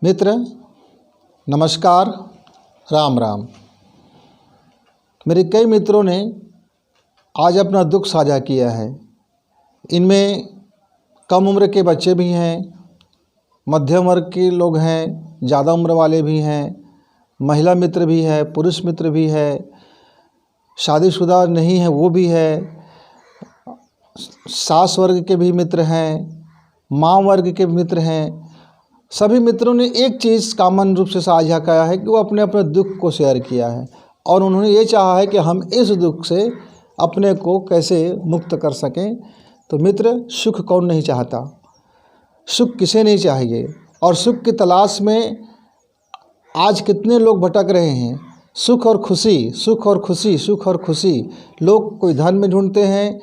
मित्र नमस्कार, राम राम। मेरे कई मित्रों ने आज अपना दुख साझा किया है। इनमें कम उम्र के बच्चे भी हैं, मध्यम वर्ग के लोग हैं, ज़्यादा उम्र वाले भी हैं, महिला मित्र भी है, पुरुष मित्र भी है, शादीशुदा नहीं है वो भी है, सास वर्ग के भी मित्र हैं, माँ वर्ग के मित्र हैं। सभी मित्रों ने एक चीज़ कॉमन रूप से साझा किया है कि वो अपने अपने दुख को शेयर किया है और उन्होंने ये चाहा है कि हम इस दुख से अपने को कैसे मुक्त कर सकें। तो मित्र, सुख कौन नहीं चाहता, सुख किसे नहीं चाहिए। और सुख की तलाश में आज कितने लोग भटक रहे हैं। सुख और खुशी, सुख और खुशी, सुख और खुशी। लोग कोई धन में ढूंढते हैं,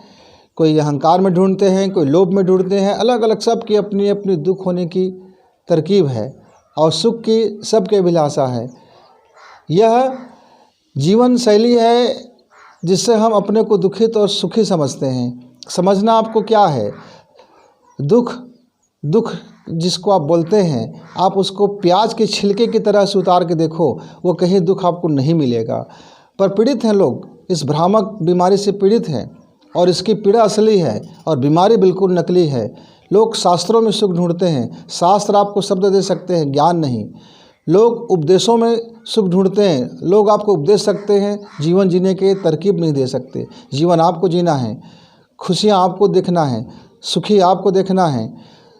कोई अहंकार में ढूंढते हैं, कोई लोभ में ढूंढते हैं। अलग अलग सबकी अपनी अपनी दुख होने की तरकीब है और सुख की सबके अभिलाषा है। यह जीवन शैली है जिससे हम अपने को दुखित और सुखी समझते हैं। समझना आपको क्या है। दुख जिसको आप बोलते हैं, आप उसको प्याज के छिलके की तरह से उतार के देखो, वो कहीं दुख आपको नहीं मिलेगा। पर पीड़ित हैं लोग, इस भ्रामक बीमारी से पीड़ित हैं और इसकी पीड़ा असली है और बीमारी बिल्कुल नकली है। लोग शास्त्रों में सुख ढूंढते हैं। शास्त्र आपको शब्द दे सकते हैं, ज्ञान नहीं। लोग उपदेशों में सुख ढूंढते हैं। लोग आपको उपदेश सकते हैं, जीवन जीने के तरकीब नहीं दे सकते। जीवन आपको जीना है, खुशियाँ आपको देखना है, सुखी आपको देखना है।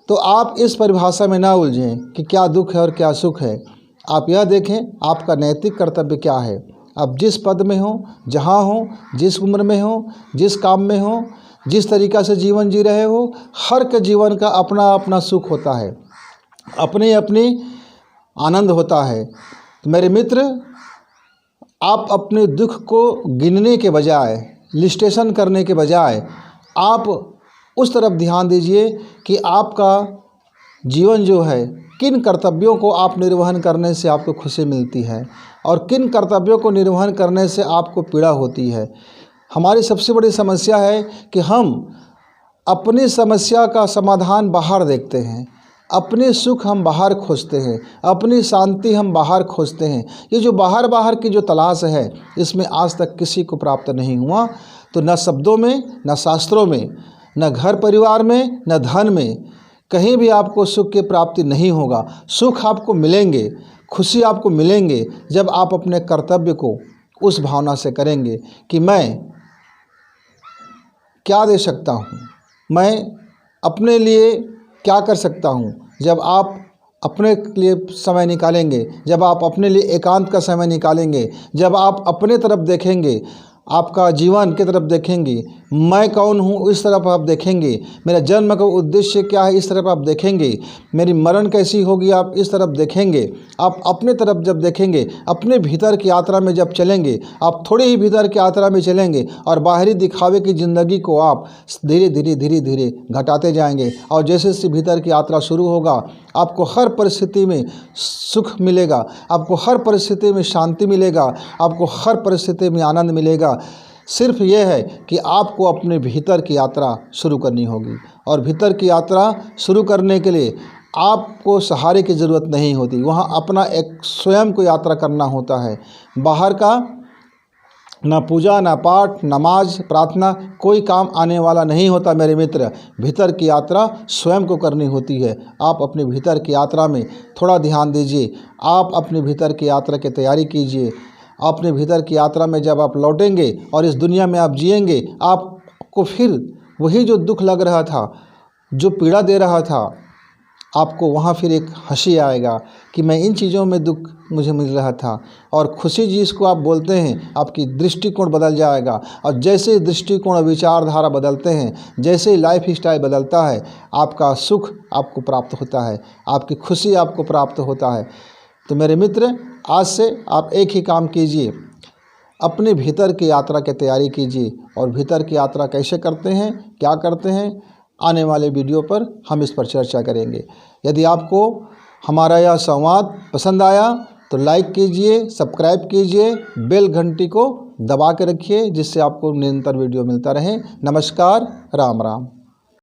तो आप इस परिभाषा में ना उलझें कि क्या दुख है और क्या सुख है। आप यह देखें आपका नैतिक कर्तव्य क्या है। आप जिस पद में हो, जहाँ हो, जिस उम्र में हो, जिस काम में हो, जिस तरीक़ा से जीवन जी रहे हो, हर के जीवन का अपना अपना सुख होता है, अपनी अपनी आनंद होता है। तो मेरे मित्र, आप अपने दुख को गिनने के बजाय, लिस्टेशन करने के बजाय, आप उस तरफ ध्यान दीजिए कि आपका जीवन जो है, किन कर्तव्यों को आप निर्वहन करने से आपको खुशी मिलती है और किन कर्तव्यों को निर्वहन करने से आपको पीड़ा होती है। हमारी सबसे बड़ी समस्या है कि हम अपनी समस्या का समाधान बाहर देखते हैं, अपने सुख हम बाहर खोजते हैं, अपनी शांति हम बाहर खोजते हैं। ये जो बाहर की जो तलाश है, इसमें आज तक किसी को प्राप्त नहीं हुआ। तो न शब्दों में, न शास्त्रों में, न घर परिवार में, न धन में, कहीं भी आपको सुख की प्राप्ति नहीं होगा। सुख आपको मिलेंगे, खुशी आपको मिलेंगे जब आप अपने कर्तव्य को उस भावना से करेंगे कि मैं क्या दे सकता हूँ, मैं अपने लिए क्या कर सकता हूँ। जब आप अपने लिए समय निकालेंगे, जब आप अपने लिए एकांत का समय निकालेंगे, जब आप अपने तरफ देखेंगे, आपका जीवन की तरफ देखेंगे, मैं कौन हूँ इस तरफ आप देखेंगे, मेरा जन्म का उद्देश्य क्या है इस तरफ आप देखेंगे, मेरी मरण कैसी होगी आप इस तरफ देखेंगे। आप अपने तरफ जब देखेंगे, अपने भीतर की यात्रा में जब चलेंगे, आप थोड़ी ही भीतर की यात्रा में चलेंगे और बाहरी दिखावे की ज़िंदगी को आप धीरे धीरे घटाते जाएंगे। और जैसे जैसे भीतर की यात्रा शुरू होगा, आपको हर परिस्थिति में सुख मिलेगा, आपको हर परिस्थिति में शांति मिलेगा, आपको हर परिस्थिति में आनंद मिलेगा। सिर्फ ये है कि आपको अपने भीतर की यात्रा शुरू करनी होगी और भीतर की यात्रा शुरू करने के लिए आपको सहारे की ज़रूरत नहीं होती। वहाँ अपना एक स्वयं को यात्रा करना होता है। बाहर का ना पूजा, ना पाठ, नमाज, प्रार्थना कोई काम आने वाला नहीं होता मेरे मित्र। भीतर की यात्रा स्वयं को करनी होती है। आप अपने भीतर की यात्रा में थोड़ा ध्यान दीजिए। आप अपने भीतर की यात्रा की तैयारी कीजिए। अपने भीतर की यात्रा में जब आप लौटेंगे और इस दुनिया में आप जिएंगे, आपको फिर वही जो दुख लग रहा था, जो पीड़ा दे रहा था, आपको वहाँ फिर एक हंसी आएगा कि मैं इन चीज़ों में दुख मुझे मिल रहा था। और खुशी जिसको आप बोलते हैं, आपकी दृष्टिकोण बदल जाएगा। और जैसे दृष्टिकोण विचारधारा बदलते हैं, जैसे लाइफ स्टाइल बदलता है, आपका सुख आपको प्राप्त होता है, आपकी खुशी आपको प्राप्त होता है। तो मेरे मित्र, आज से आप एक ही काम कीजिए, अपने भीतर की यात्रा की तैयारी कीजिए। और भीतर की यात्रा कैसे करते हैं, क्या करते हैं, आने वाले वीडियो पर हम इस पर चर्चा करेंगे। यदि आपको हमारा यह संवाद पसंद आया तो लाइक कीजिए, सब्सक्राइब कीजिए, बेल घंटी को दबा के रखिए जिससे आपको निरंतर वीडियो मिलता रहे। नमस्कार, राम राम।